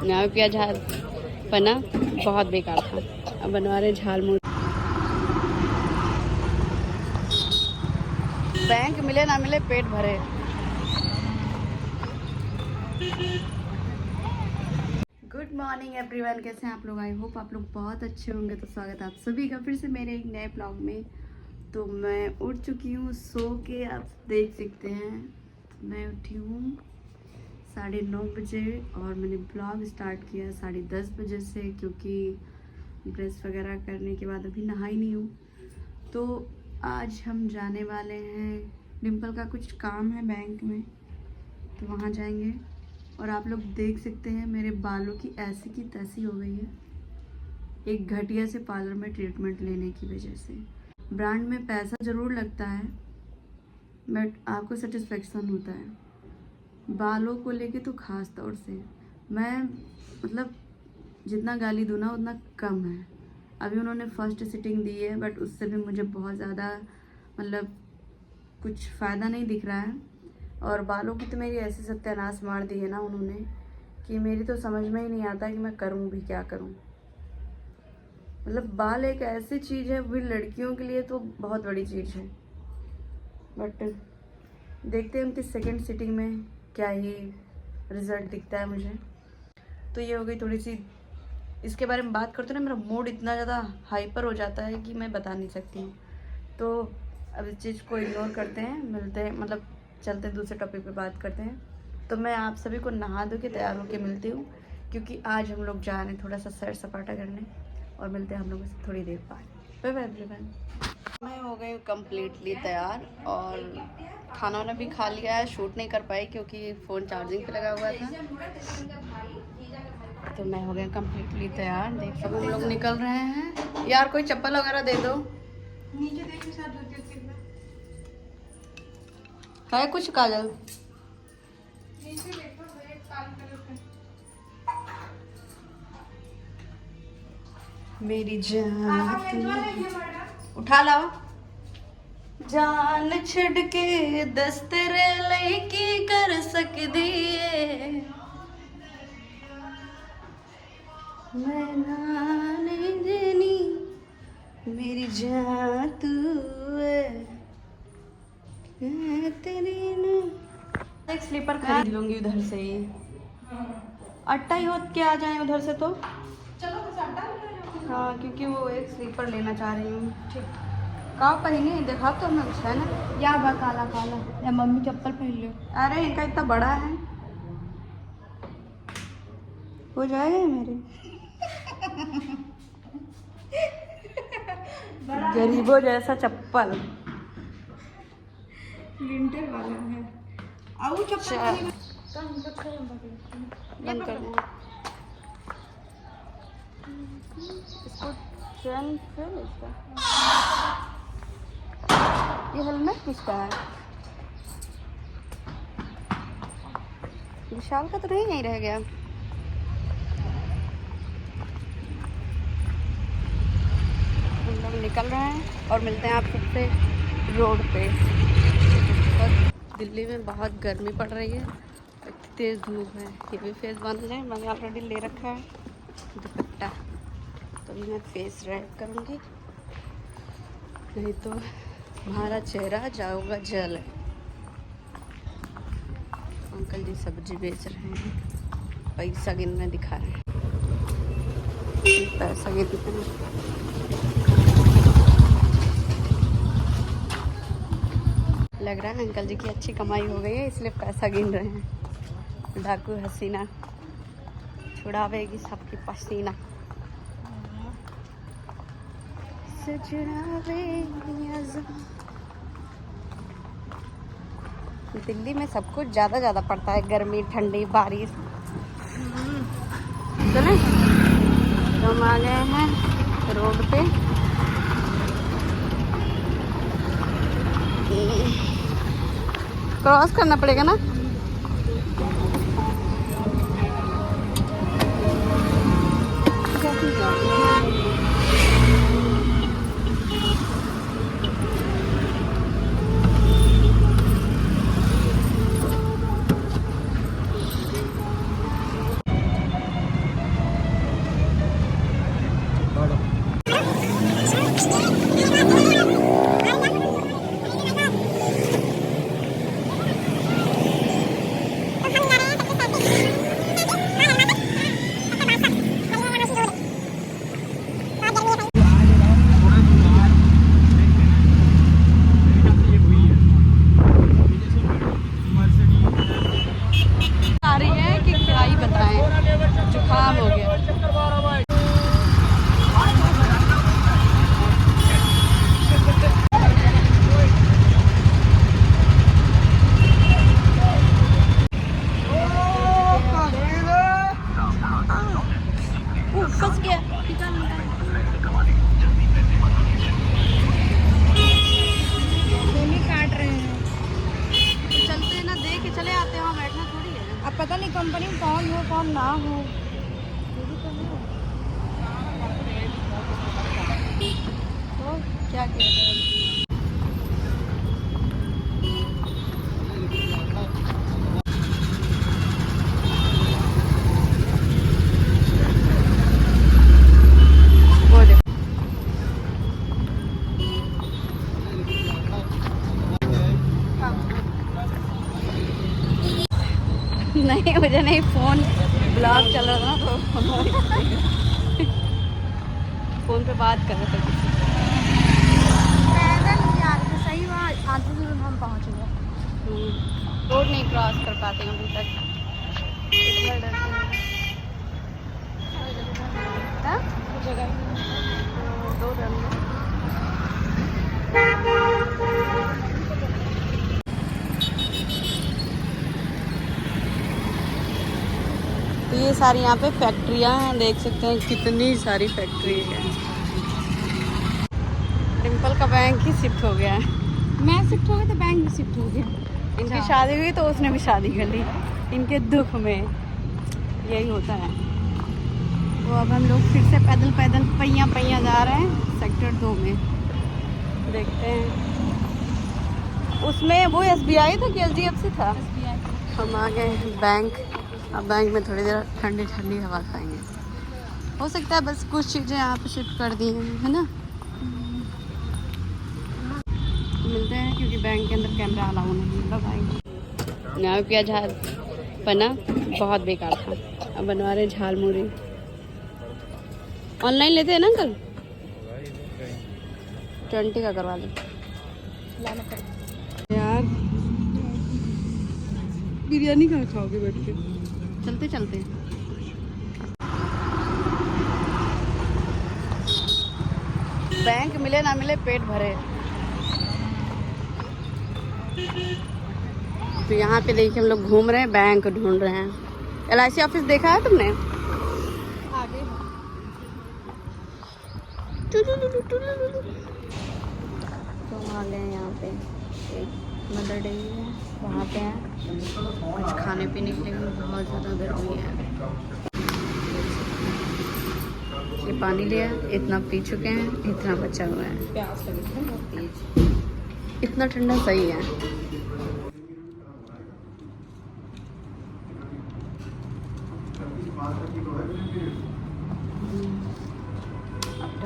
यहाँ पे झाल बना बहुत बेकार था। अब बनवा रहे झाल मूल। बैंक मिले ना मिले पेट भरे। गुड मॉर्निंग एवरीवन, कैसे हैं आप लोग? आई होप आप लोग बहुत अच्छे होंगे। तो स्वागत है आप सभी का फिर से मेरे एक नए ब्लॉग में। तो मैं उठ चुकी हूँ सो के, आप देख सकते हैं। मैं उठी हूँ 9:30 बजे और मैंने ब्लॉग स्टार्ट किया 10:30 बजे से, क्योंकि ब्रश वगैरह करने के बाद अभी नहाई नहीं हूँ। तो आज हम जाने वाले हैं, डिम्पल का कुछ काम है बैंक में, तो वहाँ जाएंगे। और आप लोग देख सकते हैं मेरे बालों की ऐसी की तैसी हो गई है, एक घटिया से पार्लर में ट्रीटमेंट लेने की वजह से। ब्रांड में पैसा ज़रूर लगता है बट आपको सेटिस्फेक्शन होता है। बालों को लेके तो ख़ास तौर से मैं मतलब जितना गाली दूँ ना उतना कम है। अभी उन्होंने फर्स्ट सिटिंग दी है बट उससे भी मुझे बहुत ज़्यादा मतलब कुछ फ़ायदा नहीं दिख रहा है। और बालों की तो मेरी ऐसी सत्यानाश मार दी है ना उन्होंने कि मेरी तो समझ में ही नहीं आता कि मैं करूँ भी क्या करूँ। मतलब बाल एक ऐसी चीज़ है, भी लड़कियों के लिए तो बहुत बड़ी चीज़ है। बट देखते हैं उनकी सेकंड सिटिंग में क्या ही रिज़ल्ट दिखता है मुझे। तो ये हो गई थोड़ी सी, इसके बारे में बात करते ना मेरा मूड इतना ज़्यादा हाइपर हो जाता है कि मैं बता नहीं सकती हूँ। तो अब इस चीज़ को इग्नोर करते हैं, मिलते हैं, मतलब चलते हैं दूसरे टॉपिक पे बात करते हैं। तो मैं आप सभी को नहा धो के तैयार होके मिलती हूँ, क्योंकि आज हम लोग जा रहे हैं थोड़ा सा सैर सपाटा करने। और मिलते हैं हम लोगों से थोड़ी देर बाद। Bye bye everyone. मैं हो गई कम्प्लीटली तैयार और खाना वाना भी खा लिया है। शूट नहीं कर पाई क्योंकि फ़ोन चार्जिंग पे लगा हुआ था। तो मैं हो गया कम्प्लीटली तैयार। देख सब हम लोग निकल रहे हैं। यार कोई चप्पल वगैरह दे दो। नीचे देखिए है कुछ काजल? नीचे देखो एक काली कलर का। मेरी जान उठा लाओ। जान छड़ के दस्तेरे लईकी कर सकदी है, मैं ना नहीं देनी मेरी जान तू है तेरी नहीं। एक स्लीपर खरीद लूंगी उधर से ही। अट्टा ही होत के आ जाए उधर से तो चलो बस अट्टा। हाँ क्योंकि वो एक स्लीपर लेना चाह रही हूँ। ठीक कहाँ पहनी देखा तो मैं कुछ है ना या बा काला काला या मम्मी चप्पल पहन लो। अरे इनका इतना बड़ा है, हो जाएगा मेरे। गरीबों जैसा चप्पल लिंटर वाला है। आओ चप्पल बंद कर दो इसको। चैन फिर इसका ये हेलमेट किसका है? विशाल का तो नहीं यहीं रह गया। हम लोग निकल रहे हैं और मिलते हैं आप सबसे रोड पे। और दिल्ली में बहुत गर्मी पड़ रही है, तेज़ धूप है। ये भी फेस बांध लें, मैंने ऑलरेडी ले रखा है दुपट्टा। तो अभी मैं फेस रेड करूँगी, नहीं तो हमारा चेहरा जाऊंगा जल। अंकल जी सब्जी बेच रहे हैं, पैसा गिनने दिखा रहे हैं। पैसा गिनते लग रहा है अंकल जी की अच्छी कमाई हो गई है, इसलिए पैसा गिन रहे हैं। डाकू हसीना छुड़ावेगी सबकी पसीना। दिल्ली में सब कुछ ज़्यादा पड़ता है, गर्मी ठंडी बारिश। चले तो हम आ गए हैं रोड पे। क्रॉस करना पड़ेगा ना। नहीं कंपनी में कौन हो कौन ना हो, ये भी तो है। तो क्या कह रहे हैं? वो देखो। नहीं मुझे नहीं, फोन ब्लॉग चल रहा था ना तो फोन पे बात कर रहे थे किसी से। पैदल यार तो सही, वहाँ आधे दूर हम पहुँच गए। रोड नहीं क्रॉस कर पाते हैं अभी तक। हाँ? दो रन में। तो ये सारी यहाँ पे फैक्ट्रियाँ हैं, देख सकते हैं कितनी सारी फैक्ट्री है। डिम्पल का बैंक ही शिफ्ट हो गया है। मैं शिफ्ट हो गई तो बैंक भी शिफ्ट हो गया। इनकी शादी हुई तो उसने भी शादी कर ली, इनके दुख में यही होता है। तो अब हम लोग फिर से पैदल पैदल पहिया जा रहे हैं सेक्टर 2 में। देखते हैं उसमें वो SBI था कि HDFC था। हम आ गए बैंक। अब बैंक में थोड़ी देर ठंडी ठंडी हवा खाएंगे। हो सकता है बस कुछ चीज़ें यहाँ पे शिफ्ट कर दी हैं, है ना। मिलते हैं क्योंकि बैंक के अंदर कैमरा अलाउ नहीं है। बाय। यहाँ क्या झाल बना बहुत बेकार था, अब बनवा रहे झाल मूरी। ऑनलाइन लेते हैं ना अंकल? 20 का करवा लो यार। बिरयानी कहाँ खाओगे बैठ के? चलते चलते बैंक मिले ना मिले पेट भरे। तो यहाँ पे देखिए हम लोग घूम रहे हैं, बैंक ढूंढ रहे हैं। LIC ऑफिस देखा है तुमने? आगे तो हम आ गए यहाँ पे। एक मदर डेयरी है, वहाँ पे है कुछ खाने पीने के लिए। बहुत ज़्यादा गर्मी है। ये पानी लिया, इतना पी चुके हैं, इतना बचा हुआ है। प्यास लगी है बहुत तेज। इतना ठंडा सही है।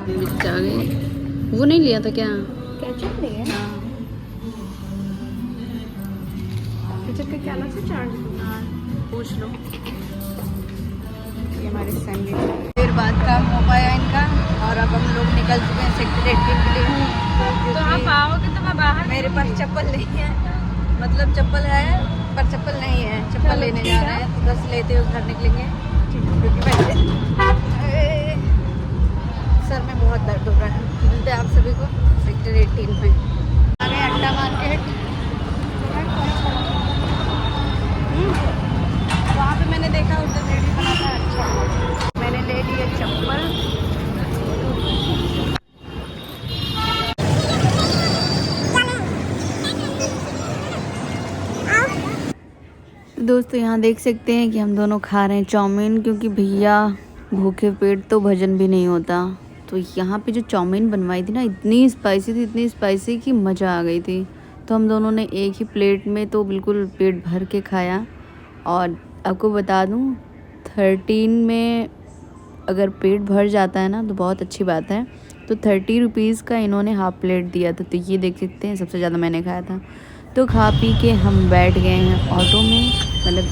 मिर्च आ गई। वो नहीं लिया था क्या? केचप लिया। हाँ केचप का क्या अलग से चार्ज? हाँ पूछ लो। ये हमारे सैंडविच फिर बाद का हो पाया इनका। और अब हम लोग निकल चुके हैं सेक्टर 18 के लिए। तो आप आओगे तो मैं बाहर। मेरे पास चप्पल नहीं है, मतलब चप्पल है पर चप्पल नहीं है। चप्पल लेने जा रहे हैं तो 10 लेते हुए घर निकलेंगे क्योंकि सर में बहुत दर्द हो रहा है। मिलते हैं आप सभी को सेक्टर 18 में। आ गए अड्डा मार्केट। वहाँ पे मैंने देखा उधर रेडी बना था, अच्छा मैंने ले लिए चप्पल। दोस्तों यहाँ देख सकते हैं कि हम दोनों खा रहे हैं चाउमीन, क्योंकि भैया भूखे पेट तो भजन भी नहीं होता। तो यहाँ पे जो चाउमीन बनवाई थी ना, इतनी स्पाइसी कि मज़ा आ गई थी। तो हम दोनों ने एक ही प्लेट में तो बिल्कुल पेट भर के खाया। और आपको बता दूँ 13 में अगर पेट भर जाता है ना तो बहुत अच्छी बात है। तो 30 रुपीज़ का इन्होंने हाफ़ प्लेट दिया था। तो ये देख सकते हैं सबसे ज़्यादा मैंने खाया था। तो खा पी के हम बैठ गए हैं ऑटो में, मतलब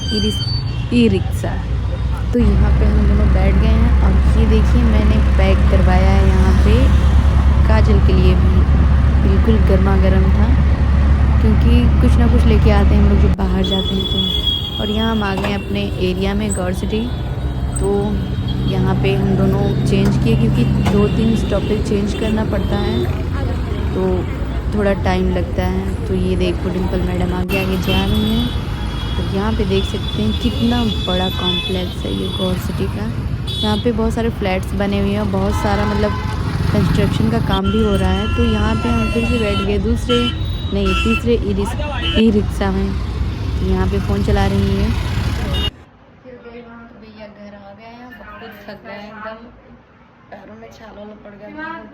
ई रिक्शा। तो यहाँ पे हम दोनों बैठ गए हैं। और ये देखिए मैंने पैक करवाया है यहाँ पे काजल के लिए भी, बिल्कुल गर्मा गर्म था, क्योंकि कुछ ना कुछ लेके आते हैं हम लोग जब बाहर जाते हैं तो। और यहाँ हम आ गए अपने एरिया में गौर सिटी। तो यहाँ पे हम दोनों चेंज किए क्योंकि 2-3 स्टॉपेज चेंज करना पड़ता है तो थोड़ा टाइम लगता है। तो ये देखो डिम्पल मैडम आगे आगे जा रही हैं। तो यहाँ पे देख सकते हैं कितना बड़ा कॉम्प्लेक्स है ये गौर सिटी का। यहाँ पे बहुत सारे फ्लैट्स बने हुए हैं, बहुत सारा मतलब कंस्ट्रक्शन का काम भी हो रहा है। तो यहाँ पे हम फिर से बैठ गए तीसरे ई रिक्शा में। तो यहाँ पे फ़ोन चला रही है। पैरों में छाला वाला पड़ गया,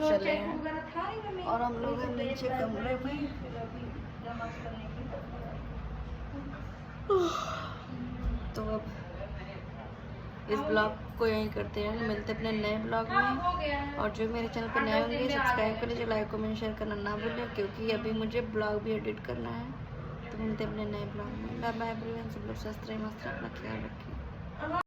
चले हैं और हम लोग हैं नीचे कमरे में। तो अब इस ब्लॉग को यहीं करते हैं, मिलते अपने नए ब्लॉग में। और जो मेरे चैनल पर नए होंगे सब्सक्राइब करें, जो लाइक कमेंट शेयर करना ना भूलें, क्योंकि अभी मुझे ब्लॉग भी एडिट करना है। तो मिलते अपने नए ब्लॉग में। बाय बाय एवरीवन, सब लोग स्वस्थ रहें, मस्त रहें, अपना ख्याल रखें।